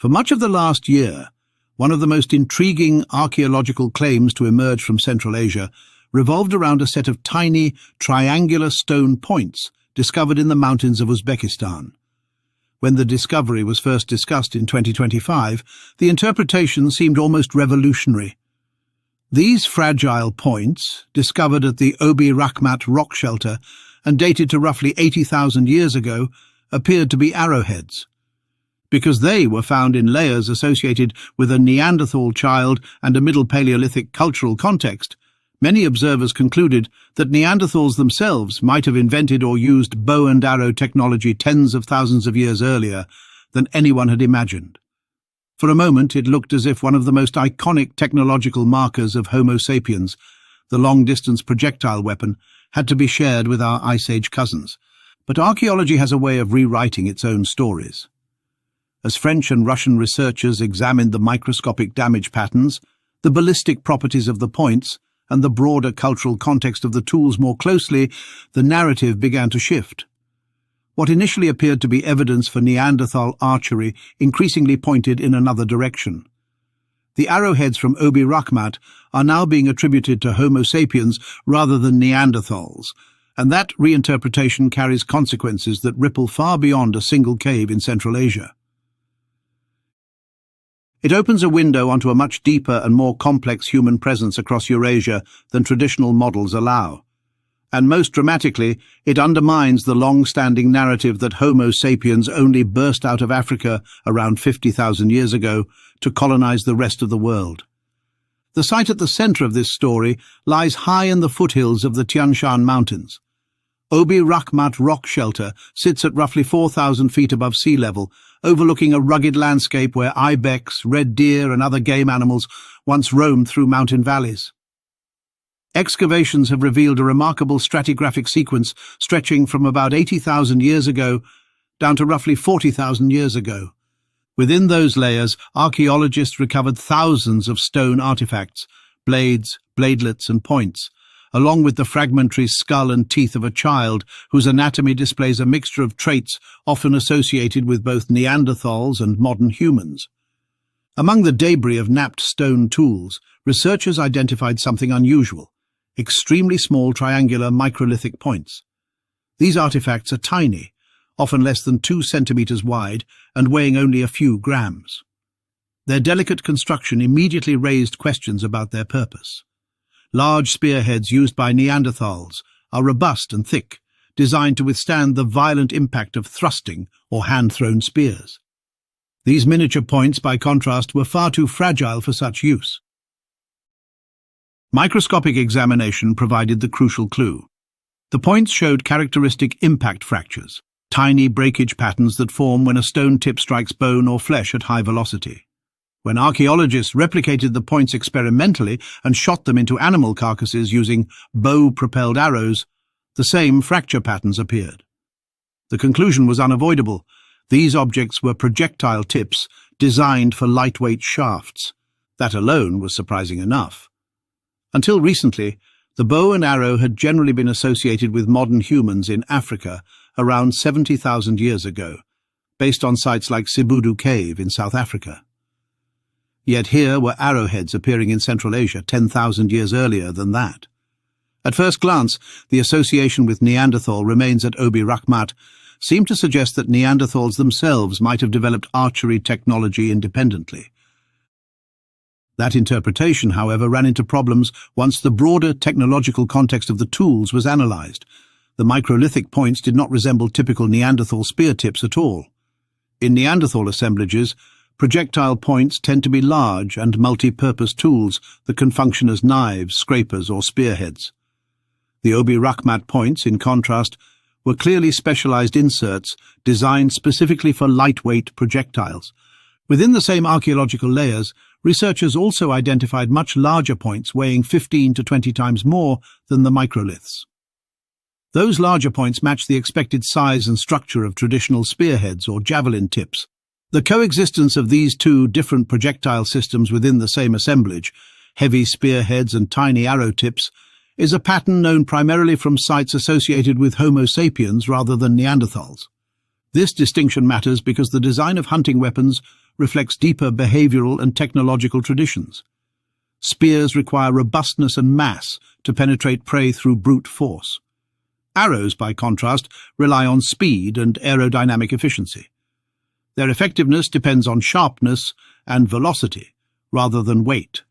For much of the last year, one of the most intriguing archaeological claims to emerge from Central Asia revolved around a set of tiny, triangular stone points discovered in the mountains of Uzbekistan. When the discovery was first discussed in 2025, the interpretation seemed almost revolutionary. These fragile points, discovered at the Obi-Rakhmat rock shelter and dated to roughly 80,000 years ago, appeared to be arrowheads. Because they were found in layers associated with a Neanderthal child and a Middle Paleolithic cultural context, many observers concluded that Neanderthals themselves might have invented or used bow and arrow technology tens of thousands of years earlier than anyone had imagined. For a moment, it looked as if one of the most iconic technological markers of Homo sapiens, the long-distance projectile weapon, had to be shared with our Ice Age cousins. But archaeology has a way of rewriting its own stories. As French and Russian researchers examined the microscopic damage patterns, the ballistic properties of the points, and the broader cultural context of the tools more closely, the narrative began to shift. What initially appeared to be evidence for Neanderthal archery increasingly pointed in another direction. The arrowheads from Obi-Rakhmat are now being attributed to Homo sapiens rather than Neanderthals, and that reinterpretation carries consequences that ripple far beyond a single cave in Central Asia. It opens a window onto a much deeper and more complex human presence across Eurasia than traditional models allow. And most dramatically, it undermines the long-standing narrative that Homo sapiens only burst out of Africa around 50,000 years ago to colonize the rest of the world. The site at the center of this story lies high in the foothills of the Tian Shan Mountains. Obi-Rakhmat rock shelter sits at roughly 4,000 feet above sea level, overlooking a rugged landscape where ibex, red deer and other game animals once roamed through mountain valleys. Excavations have revealed a remarkable stratigraphic sequence stretching from about 80,000 years ago down to roughly 40,000 years ago. Within those layers, archaeologists recovered thousands of stone artifacts, blades, bladelets and points, along with the fragmentary skull and teeth of a child whose anatomy displays a mixture of traits often associated with both Neanderthals and modern humans. Among the debris of knapped stone tools, researchers identified something unusual: extremely small triangular microlithic points. These artifacts are tiny, often less than 2 centimeters wide and weighing only a few grams. Their delicate construction immediately raised questions about their purpose. Large spearheads used by Neanderthals are robust and thick, designed to withstand the violent impact of thrusting or hand-thrown spears. These miniature points, by contrast, were far too fragile for such use. Microscopic examination provided the crucial clue. The points showed characteristic impact fractures, tiny breakage patterns that form when a stone tip strikes bone or flesh at high velocity. When archaeologists replicated the points experimentally and shot them into animal carcasses using bow-propelled arrows, the same fracture patterns appeared. The conclusion was unavoidable. These objects were projectile tips designed for lightweight shafts. That alone was surprising enough. Until recently, the bow and arrow had generally been associated with modern humans in Africa around 70,000 years ago, based on sites like Sibudu Cave in South Africa. Yet here were arrowheads appearing in Central Asia 10,000 years earlier than that. At first glance, the association with Neanderthal remains at Obi-Rakhmat seemed to suggest that Neanderthals themselves might have developed archery technology independently. That interpretation, however, ran into problems once the broader technological context of the tools was analyzed. The microlithic points did not resemble typical Neanderthal spear tips at all. In Neanderthal assemblages, projectile points tend to be large and multi-purpose tools that can function as knives, scrapers, or spearheads. The Obi-Rakhmat points, in contrast, were clearly specialized inserts designed specifically for lightweight projectiles. Within the same archaeological layers, researchers also identified much larger points weighing 15 to 20 times more than the microliths. Those larger points match the expected size and structure of traditional spearheads or javelin tips. The coexistence of these two different projectile systems within the same assemblage, heavy spearheads and tiny arrow tips, is a pattern known primarily from sites associated with Homo sapiens rather than Neanderthals. This distinction matters because the design of hunting weapons reflects deeper behavioral and technological traditions. Spears require robustness and mass to penetrate prey through brute force. Arrows, by contrast, rely on speed and aerodynamic efficiency. Their effectiveness depends on sharpness and velocity, rather than weight.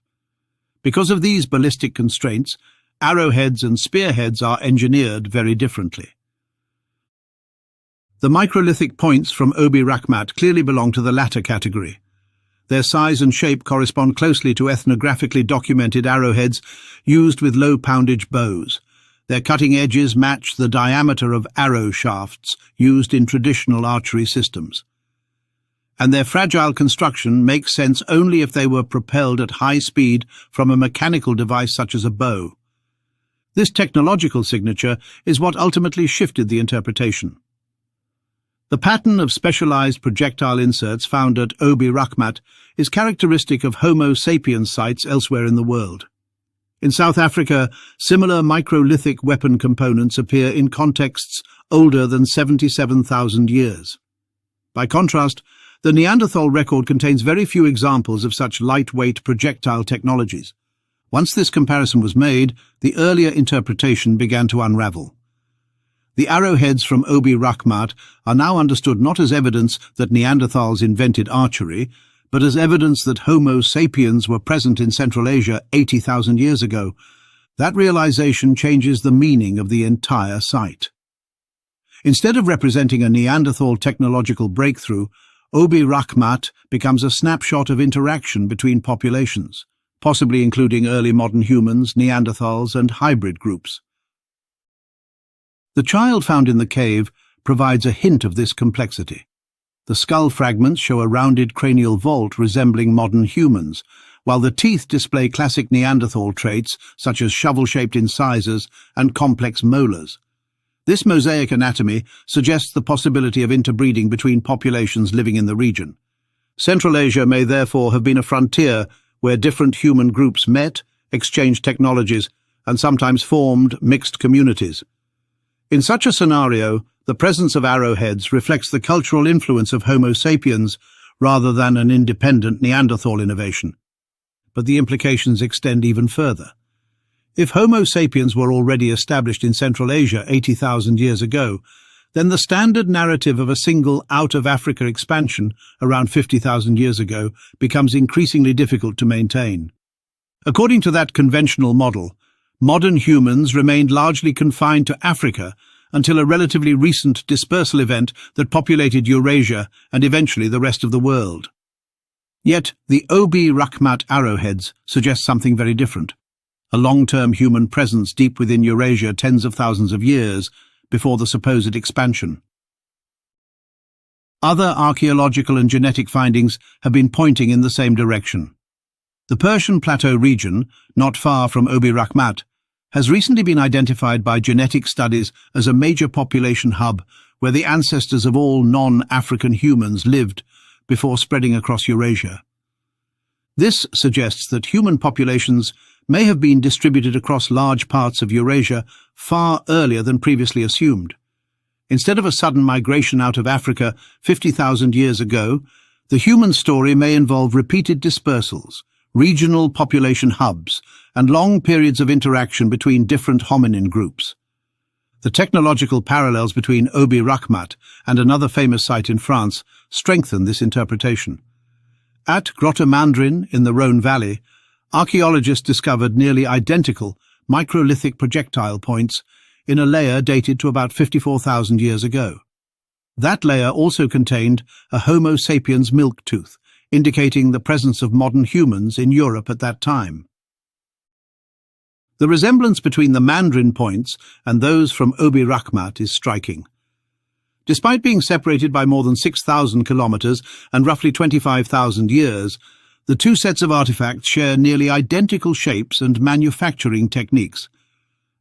Because of these ballistic constraints, arrowheads and spearheads are engineered very differently. The microlithic points from Obi-Rakhmat clearly belong to the latter category. Their size and shape correspond closely to ethnographically documented arrowheads used with low-poundage bows. Their cutting edges match the diameter of arrow shafts used in traditional archery systems. And their fragile construction makes sense only if they were propelled at high speed from a mechanical device such as a bow. This technological signature is what ultimately shifted the interpretation. The pattern of specialized projectile inserts found at Ob-Rakhmat is characteristic of Homo sapiens sites elsewhere in the world. In South Africa, similar microlithic weapon components appear in contexts older than 77,000 years. By contrast, the Neanderthal record contains very few examples of such lightweight projectile technologies. Once this comparison was made, the earlier interpretation began to unravel. The arrowheads from Obi-Rakhmat are now understood not as evidence that Neanderthals invented archery, but as evidence that Homo sapiens were present in Central Asia 80,000 years ago. That realization changes the meaning of the entire site. Instead of representing a Neanderthal technological breakthrough, Obi-Rakhmat becomes a snapshot of interaction between populations, possibly including early modern humans, Neanderthals, and hybrid groups. The child found in the cave provides a hint of this complexity. The skull fragments show a rounded cranial vault resembling modern humans, while the teeth display classic Neanderthal traits such as shovel-shaped incisors and complex molars. This mosaic anatomy suggests the possibility of interbreeding between populations living in the region. Central Asia may therefore have been a frontier where different human groups met, exchanged technologies, and sometimes formed mixed communities. In such a scenario, the presence of arrowheads reflects the cultural influence of Homo sapiens rather than an independent Neanderthal innovation. But the implications extend even further. If Homo sapiens were already established in Central Asia 80,000 years ago, then the standard narrative of a single out-of-Africa expansion around 50,000 years ago becomes increasingly difficult to maintain. According to that conventional model, modern humans remained largely confined to Africa until a relatively recent dispersal event that populated Eurasia and eventually the rest of the world. Yet the Obi-Rakhmat arrowheads suggest something very different. A long-term human presence deep within Eurasia tens of thousands of years before the supposed expansion. Other archaeological and genetic findings have been pointing in the same direction. The Persian Plateau region, not far from Obi-Rakhmat, has recently been identified by genetic studies as a major population hub where the ancestors of all non-African humans lived before spreading across Eurasia. This suggests that human populations may have been distributed across large parts of Eurasia far earlier than previously assumed. Instead of a sudden migration out of Africa 50,000 years ago, the human story may involve repeated dispersals, regional population hubs, and long periods of interaction between different hominin groups. The technological parallels between Obi-Rakhmat and another famous site in France strengthen this interpretation. At Grotte Mandrin in the Rhône Valley, archaeologists discovered nearly identical microlithic projectile points in a layer dated to about 54,000 years ago. That layer also contained a Homo sapiens milk tooth, indicating the presence of modern humans in Europe at that time. The resemblance between the Mandrin points and those from Obi-Rakhmat is striking. Despite being separated by more than 6,000 kilometers and roughly 25,000 years, the two sets of artifacts share nearly identical shapes and manufacturing techniques.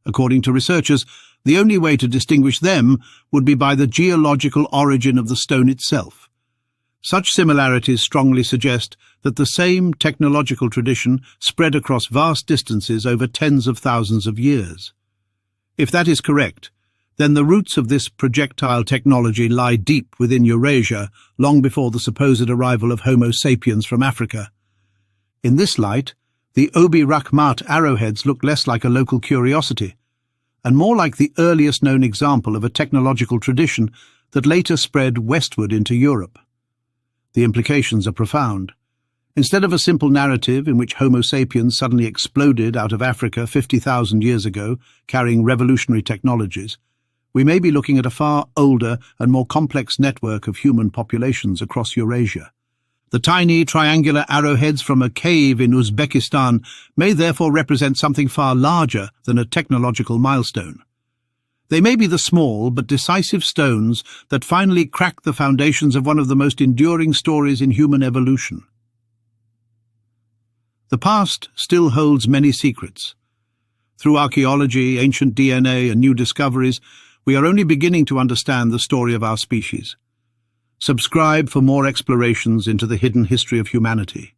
According to researchers, the only way to distinguish them would be by the geological origin of the stone itself. Such similarities strongly suggest that the same technological tradition spread across vast distances over tens of thousands of years. If that is correct, then the roots of this projectile technology lie deep within Eurasia, long before the supposed arrival of Homo sapiens from Africa. In this light, the Obi-Rakhmat arrowheads look less like a local curiosity, and more like the earliest known example of a technological tradition that later spread westward into Europe. The implications are profound. Instead of a simple narrative in which Homo sapiens suddenly exploded out of Africa 50,000 years ago, carrying revolutionary technologies, we may be looking at a far older and more complex network of human populations across Eurasia. The tiny triangular arrowheads from a cave in Uzbekistan may therefore represent something far larger than a technological milestone. They may be the small but decisive stones that finally crack the foundations of one of the most enduring stories in human evolution. The past still holds many secrets. Through archaeology, ancient DNA, and new discoveries, we are only beginning to understand the story of our species. Subscribe for more explorations into the hidden history of humanity.